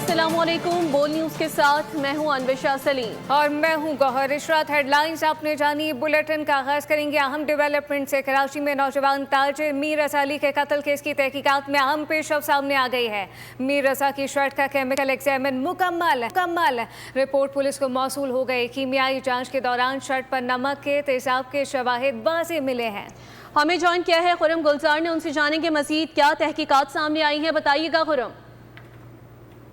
अस्सलाम वालेकुम। बोल न्यूज के साथ मैं हूं अनविशा सलीम और मैं हूं गौहर इशरत। हेडलाइंस आपने जानी। बुलेटिन का आगाज करेंगे अहम डेवलपमेंट से। कराची में नौजवान ताजिर मीर रजा अली के कत्ल केस की तहकीकात में अहम पेशरफ सामने आ गई है। मीर रजा की शर्ट का केमिकल एग्जामिन मुकम्मल रिपोर्ट पुलिस को मौसूल हो गई। कीमियाई जांच के दौरान शर्ट पर नमक के तेजाब के शवाहिद वाज़ेह मिले हैं। हमें ज्वाइन किया है खुरम गुलजार ने, उनसे जानेंगे मजीद क्या तहकीकात सामने आई है। बताइएगा खुरम।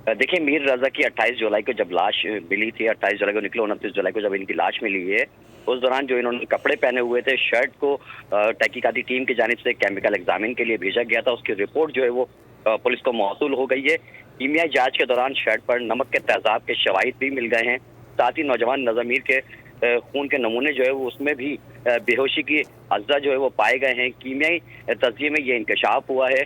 देखिए, मीर रजा की 28 जुलाई को जब लाश मिली थी, 28 जुलाई को निकले, 29 जुलाई को जब इनकी लाश मिली है, उस दौरान जो इन्होंने कपड़े पहने हुए थे, शर्ट को तहकीकाती टीम की जानिब से केमिकल एग्जामिन के लिए भेजा गया था। उसकी रिपोर्ट जो है वो पुलिस को मौसूल हो गई है। कीमियाई जांच के दौरान शर्ट पर नमक के तेजाब के शवाहिद भी मिल गए हैं। साथ ही नौजवान नज़मीर के खून के नमूने जो है वो उसमें भी बेहोशी की अज्जा जो है वो पाए गए हैं। कीमियाई तज्जिये में ये इंकशाफ हुआ है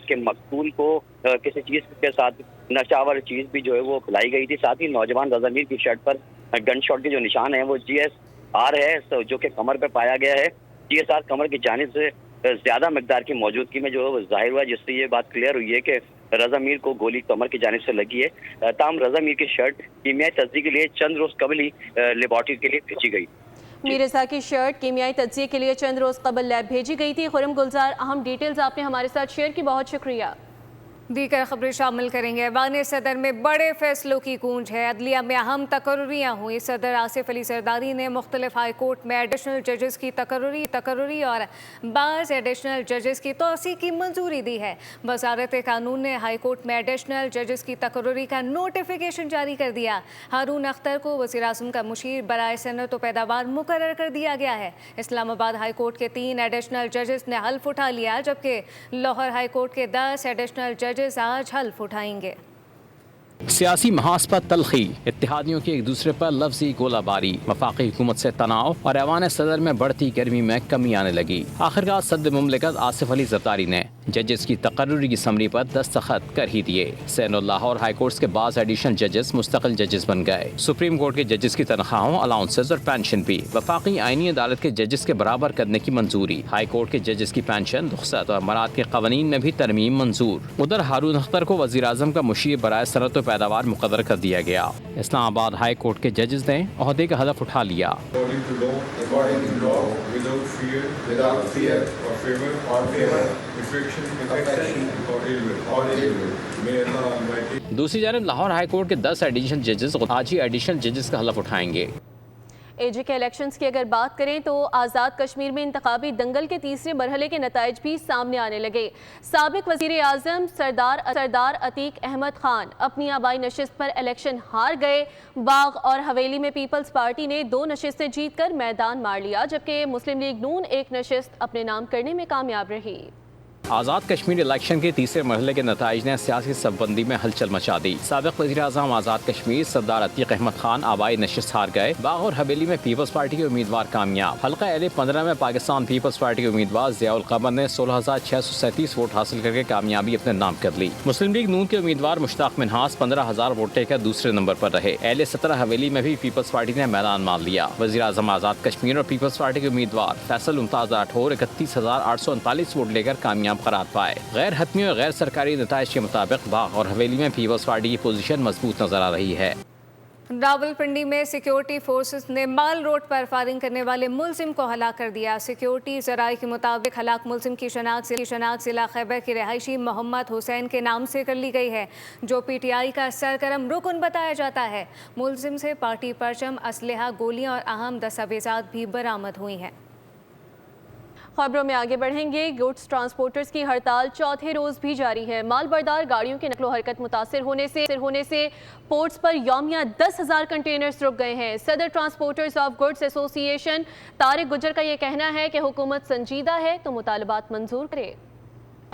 कि मकतूल को किसी चीज़ के साथ नशावर चीज़ भी जो है वो खिलाई गई थी। साथ ही नौजवान नज़मीर की शर्ट पर गन शॉट के जो निशान हैं वो GSR है जो कि कमर पे पाया गया है। GSR कमर की जानिब से ज़्यादा मकदार की मौजूदगी में जो है वो जाहिर हुआ, जिससे ये बात क्लियर हुई है कि रजा मीर को गोली कमर की जानिब से लगी है। ताहम रजा मीर की शर्ट कीमियाई तज्जिये के लिए चंद रोज कबल ही लेबॉर्ट्री के लिए भेजी गई। मीर रजा की शर्ट कीमियाई तज्जिये के लिए चंद रोज कबल लैब भेजी गई थी। खुरम गुलजार, अहम डिटेल्स आपने हमारे साथ शेयर की, बहुत शुक्रिया। दीगर खबरें शामिल करेंगे। ऐवान सदर में बड़े फैसलों की गूंज है। अदलिया में अहम तकर्रुरियाँ हुई। सदर आसिफ अली जरदारी ने मुख्तलिफ हाई कोर्ट में एडिशनल जजेस की तकर्रुरी और बाज़ एडिशनल जजेस की तोसी की मंजूरी दी है। वजारत कानून ने हाई कोर्ट में एडिशनल जजेस की तकर्रुरी का नोटिफिकेशन जारी कर दिया। हारून अख्तर को वज़ीर आज़म का मुशीर बराए सनअत व पैदावार मुकर्रर कर दिया गया है। इस्लामाबाद हाई कोर्ट के 3 एडिशनल जजेस ने हल्फ उठा लिया, जबकि लाहौर हाई कोर्ट के 10 एडिशनल जजेस आज हल्फ उठाएंगे। सियासी महाज पर तलखी, इत्तेहादियों की एक दूसरे पर लफ्जी गोलाबारी, वफाकी हुकूमत से तनाव और ऐवान सदर में बढ़ती गर्मी में कमी आने लगी। आखिरकार सदर मुमलिकत आसिफ अली जरदारी ने जजेस की तकर्रुरी की समरी पर दस्तखत कर ही दिए। सैन लाहौर हाई कोर्ट के बाद एडिशनल जजेस मुस्तकिल जजेस बन गए। सुप्रीम कोर्ट के जजेस की तनख्वाहों, अलाउंसेस और पेंशन भी वफाकी आईनी अदालत के जजेस के बराबर करने की मंजूरी। हाई कोर्ट के जजेस की पेंशन, रुखसत और मराद के कवानीन में भी तरमीम मंजूर। उधर हारून अख्तर को वज़ीर आज़म का मुशीर बराए सनअत व पैदावार मुकर्रर कर दिया गया। इस्लामाबाद हाई कोर्ट के जजेस ने ओहदे का हलफ उठा लिया। दूसरी जानब लाहौर हाई कोर्ट के 10 एडिशनल जजेस आज ही एडिशनल जजेस का हलफ उठाएंगे। AG के इलेक्शंस की अगर बात करें तो आज़ाद कश्मीर में इंतखाबी दंगल के तीसरे मरहले के नताइज भी सामने आने लगे। साबिक वज़ीर आज़म सरदार अतीक अहमद खान अपनी आबाई नशिस्त पर इलेक्शन हार गए। बाग और हवेली में पीपल्स पार्टी ने 2 नशिस्तें जीत कर मैदान मार लिया, जबकि मुस्लिम लीग नून 1 नशिस्त अपने नाम करने में कामयाब रही। आज़ाद कश्मीर इलेक्शन के तीसरे मरहले के नताइज ने सियासी सबबंदी में हलचल मचा दी। साबिक वज़ीर आज़म आज़ाद कश्मीर सरदार अतीक अहमद खान आबाई नशिस्त हार गए। बाग और हवेली में पीपल्स पार्टी के उम्मीदवार कामयाब। हल्का एल 15 में पाकिस्तान पीपल्स पार्टी के उम्मीदवार ज़ियाउल क़मर ने 16,637 वोट हासिल करके कामयाबी अपने नाम कर ली। मुस्लिम लीग नून के उम्मीदवार मुश्ताक मिन्हास 15,000 वोट लेकर दूसरे नंबर पर रहे। एल 17 हवेली में भी पीपल्स पार्टी ने मैदान मार लिया। वज़ीर आज़म आज़ाद कश्मीर और पीपल्स पार्टी के उम्मीदवार फैसल मुमताज़ राठौर 31,839 वोट लेकर कामयाब करार पाए। गैर हतमी और गैर सरकारी नताइज के मुताबिक बाग और हवेली में पीपल्स पार्टी की पोजीशन मजबूत नजर आ रही है। रावलपिंडी में सिक्योरिटी फोर्सेस ने माल रोड पर फायरिंग करने वाले मुलजिम को हलाक कर दिया। सिक्योरिटी जराये के मुताबिक हलाक मुलजिम की शनाख्त जिला खैबर के रहायशी मोहम्मद हुसैन के नाम से कर ली गई है, जो PTI का सरगर्म रुकन बताया जाता है। मुलजिम से पार्टी परचम, असलहा, गोलियां और अहम दस्तावेजात भी बरामद हुई हैं। खबरों में आगे बढ़ेंगे। गुड्स ट्रांसपोर्टर्स की हड़ताल चौथे रोज भी जारी है। माल बरदार गाड़ियों की नकलो हरकत मुतासिर होने से पोर्ट्स पर यौमिया 10,000 कंटेनर्स रुक गए हैं। सदर transporters of goods association Tariq गुजर का ये कहना है कि हुकूमत संजीदा है तो मुतालबात मंजूर करे।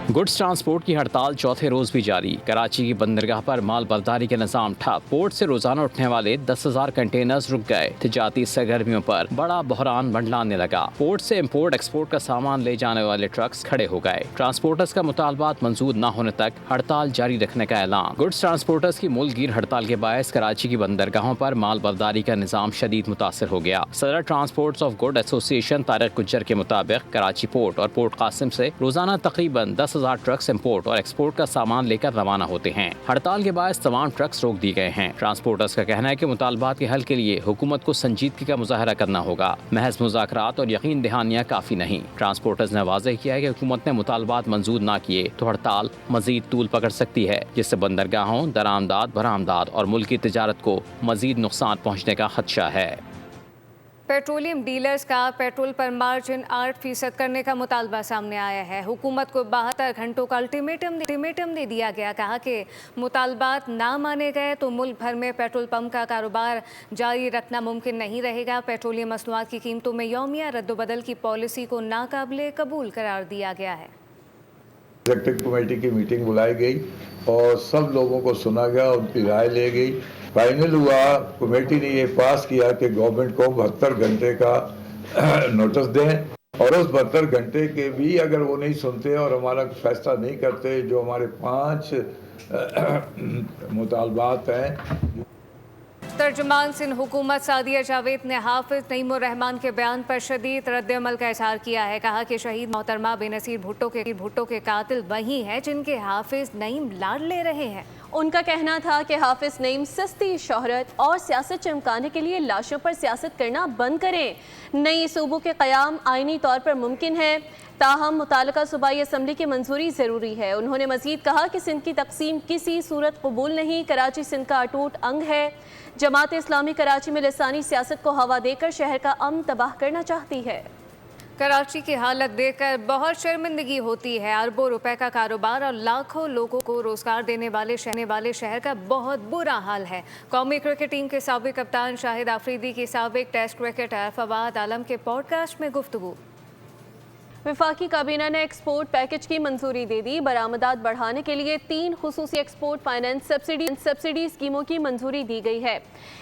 गुड्स ट्रांसपोर्ट की हड़ताल चौथे रोज भी जारी। कराची की बंदरगाह पर माल बर्दारी के निज़ाम ठप। पोर्ट से रोजाना उठने वाले 10,000 कंटेनर्स रुक गए। तिजारती सरगर्मियों पर बड़ा बहरान मंडलाने लगा। पोर्ट से इम्पोर्ट एक्सपोर्ट का सामान ले जाने वाले ट्रक्स खड़े हो गए। ट्रांसपोर्टर्स का मुतालबात मंजूर न होने तक हड़ताल जारी रखने का ऐलान। गुड्स ट्रांसपोर्टर्स की मुल्कगीर हड़ताल के बायस कराची की बंदरगाहों पर माल बर्दारी का निज़ाम शदीद मुतासर हो गया। सदर transports of good association Tariq गुजर के मुताबिक कराची पोर्ट और पोर्ट कासिम से रोजाना तकरीबन 10,000 ट्रक्स इम्पोर्ट और एक्सपोर्ट का सामान लेकर रवाना होते हैं। हड़ताल के बाद तमाम ट्रक्स रोक दिए गए हैं। ट्रांसपोर्टर्स का कहना है कि मुतालबात के हल के लिए हुकूमत को संजीदगी का मुजाहरा करना होगा। महज मुज़ाकरात और यकीन दहानियाँ काफ़ी नहीं। ट्रांसपोर्टर्स ने वाज़ेह किया है कि हुकूमत ने मुतालबात मंजूर ना किए तो हड़ताल मजीद तूल पकड़ सकती है, जिससे बंदरगाहों, दरामदाद, बरामदाद और मुल्की तिजारत को मजीद नुकसान पहुँचने का खदशा है। पेट्रोलियम डीलर्स का पेट्रोल पर मार्जिन 8% करने का मुतालबा सामने आया है। हुकूमत को 72 घंटों का अल्टीमेटम दे दिया गया। कहा कि मुतालबात ना माने गए तो मुल्क भर में पेट्रोल पंप का कारोबार जारी रखना मुमकिन नहीं रहेगा। पेट्रोलियम मसनूआत की कीमतों में यौमिया रद्दोबदल की पॉलिसी को नाकाबिले कबूल करार दिया गया है। एग्जीक्यूटिव कमेटी की मीटिंग बुलाई गई और सब लोगों को सुना गया, उनकी राय ली गई। फाइनल हुआ, कमेटी ने ये पास किया कि गवर्नमेंट को 72 घंटे का नोटिस दें और उस 72 घंटे के भी अगर वो नहीं सुनते और हमारा फैसला नहीं करते, जो हमारे 5 मुतालबात हैं। तर्जुमान सिंध हुकूमत सादिया जावेद ने हाफिज नईमुर रहमान के बयान पर शदीद रद्द-ए-अमल का इजहार किया है। कहा कि शहीद मोहतरमा बेनज़ीर भुट्टो के कातिल वही हैं जिनके हाफिज नईम लाड ले रहे हैं। उनका कहना था कि हाफिज नईम सस्ती शोहरत और सियासत चमकाने के लिए लाशों पर सियासत करना बंद करें। नई सूबों के क़याम आईनी तौर पर मुमकिन है, ताहम मुतालका सूबाई असम्बली की मंजूरी ज़रूरी है। उन्होंने मज़ीद कहा कि सिंध की तकसीम किसी सूरत कबूल नहीं, कराची सिंध का अटूट अंग है। जमात इस्लामी कराची में लिसानी सियासत को हवा देकर शहर का अमन तबाह करना चाहती है। कराची की हालत देखकर बहुत शर्मिंदगी होती है। अरबों रुपए का कारोबार और लाखों लोगों को रोजगार देने वाले शहर का बहुत बुरा हाल है। कौमी क्रिकेट टीम के साबिक कप्तान शाहिद आफरीदी की साबिक टेस्ट क्रिकेटर फवाद आलम के पॉडकास्ट में गुफ्तगू। वफाकी काबीना ने एक्सपोर्ट पैकेज की मंजूरी दे दी। बरामदात बढ़ाने के लिए 3 खुसूसी एक्सपोर्ट फाइनेंस सब्सिडी स्कीमों की मंजूरी दी गई है।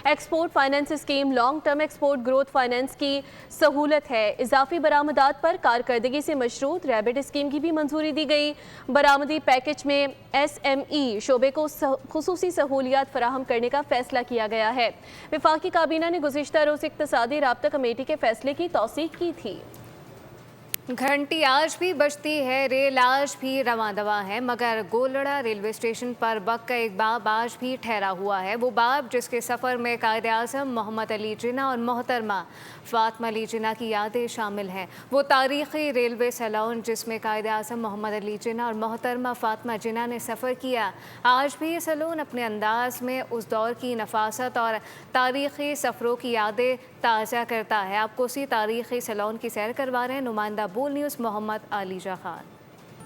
Export finance scheme long term export growth finance की सहूलत है। इजाफी बरामदात पर कारकर्दगी से मशरूत रैबिट स्कीम की भी मंजूरी दी गई। बरामदी पैकेज में SME शोबे को खुसूसी सहूलियात फराहम करने का फैसला किया गया है। वफाकी काबीना ने गुज़िश्ता रोज़ इक़्तिसादी राब्ता कमेटी के फैसले की तौसीक की थी। घंटी आज भी बजती है, रेल आज भी रवां दवा है, मगर गोलड़ा रेलवे स्टेशन पर वक्त का एक बाब आज भी ठहरा हुआ है। वो बाब जिसके सफ़र में कायदे आज़म मोहम्मद अली जिन्ना और मोहतरमा फ़ातिमा अली जिन्ना की यादें शामिल हैं। वो तारीख़ी रेलवे सैलून जिसमें कायदे आज़म मोहम्मद अली जिन्ना और मोहतरमा फ़ातिमा जिन्ना ने सफ़र किया, आज भी ये सैलून अपने अंदाज में उस दौर की नफासत और तारीख़ी सफ़रों की यादें ताज़ा करता है। आपको उसी तारीख़ी सैलून की सैर करवा रहे हैं नुमाइंदा बोल न्यूज़ मोहम्मद आलीजा खान।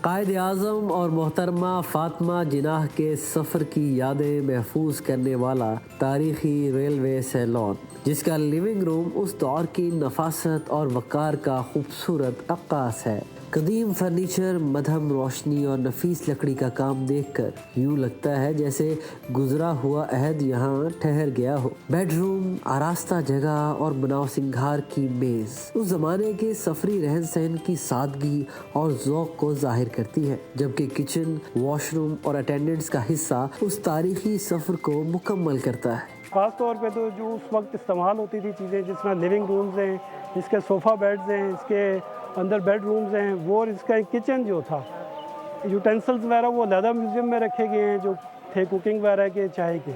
कायदे आज़म और मोहतरमा फ़ातिमा जिन्ना के सफ़र की यादें महफूज करने वाला तारीख़ी रेलवे सैलून, जिसका लिविंग रूम उस दौर की नफासत और वक़ार का खूबसूरत अक्कास है। कदीम फर्नीचर, मधम रोशनी और नफीस लकड़ी का काम देखकर यूँ लगता है जैसे गुजरा हुआ अहद यहाँ ठहर गया हो। बेडरूम, आरास्ता जगह और बनाव सिंगार की मेज़ उस ज़माने के सफरी रहन सहन की सादगी और ज़ौक़ को जाहिर करती है, जबकि किचन, वॉशरूम और अटेंडेंट्स का हिस्सा उस तारीख़ी सफ़र को मुकम्मल करता है। ख़ास तौर पे तो जो उस वक्त इस्तेमाल होती थी चीज़ें, जिसमें लिविंग रूम्स हैं, इसके सोफ़ा बेड्स हैं, इसके अंदर बेड रूम्स हैं, वो और इसका किचन जो था, यूटेंसिल्स वगैरह वो लेदर म्यूज़ियम में रखे गए हैं जो थे कुकिंग वगैरह के, चाय के।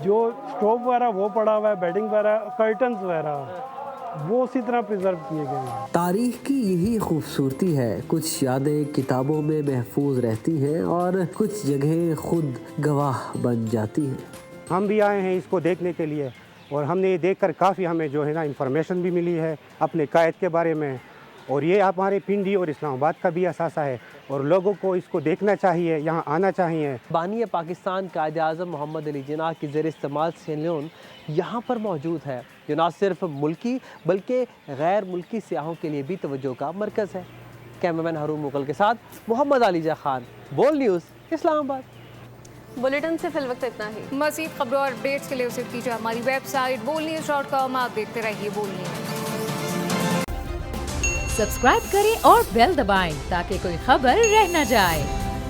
जो स्टोव वगैरह वो पड़ा हुआ है, बेडिंग वगैरह, कर्टन्स वगैरह वो उसी तरह प्रिजर्व किए गए हैं। तारीख की यही खूबसूरती है, कुछ यादें किताबों में महफूज रहती हैं और कुछ जगहें खुद गवाह बन जाती हैं। हम भी आए हैं इसको देखने के लिए और हमने ये देखकर काफ़ी हमें जो है ना इंफॉर्मेशन भी मिली है अपने कायद के बारे में, और ये हमारे पिंडी और इस्लामाबाद का भी असासा है और लोगों को इसको देखना चाहिए, यहाँ आना चाहिए। बानी पाकिस्तान कायदे आज़म मोहम्मद अली जिन्ना की ज़ेर इस्तेमाल सैलून यहाँ पर मौजूद है, जो न सिर्फ मुल्की बल्कि गैर मुल्की सियाहों के लिए भी तवज्जो का मरकज़ है। कैमरामैन हारून मुगल के साथ मोहम्मद आलीजा खान, बोल न्यूज़, इस्लामाबाद। बुलेटिन से फिल वक्त इतना ही। मज़ीद खबरों और अपडेट्स के लिए विजिट कीजिए हमारी वेबसाइट bolnews.com। आप देखते रहिए बोल न्यूज़। सब्सक्राइब करें और बेल दबाएं ताकि कोई खबर रह न जाए।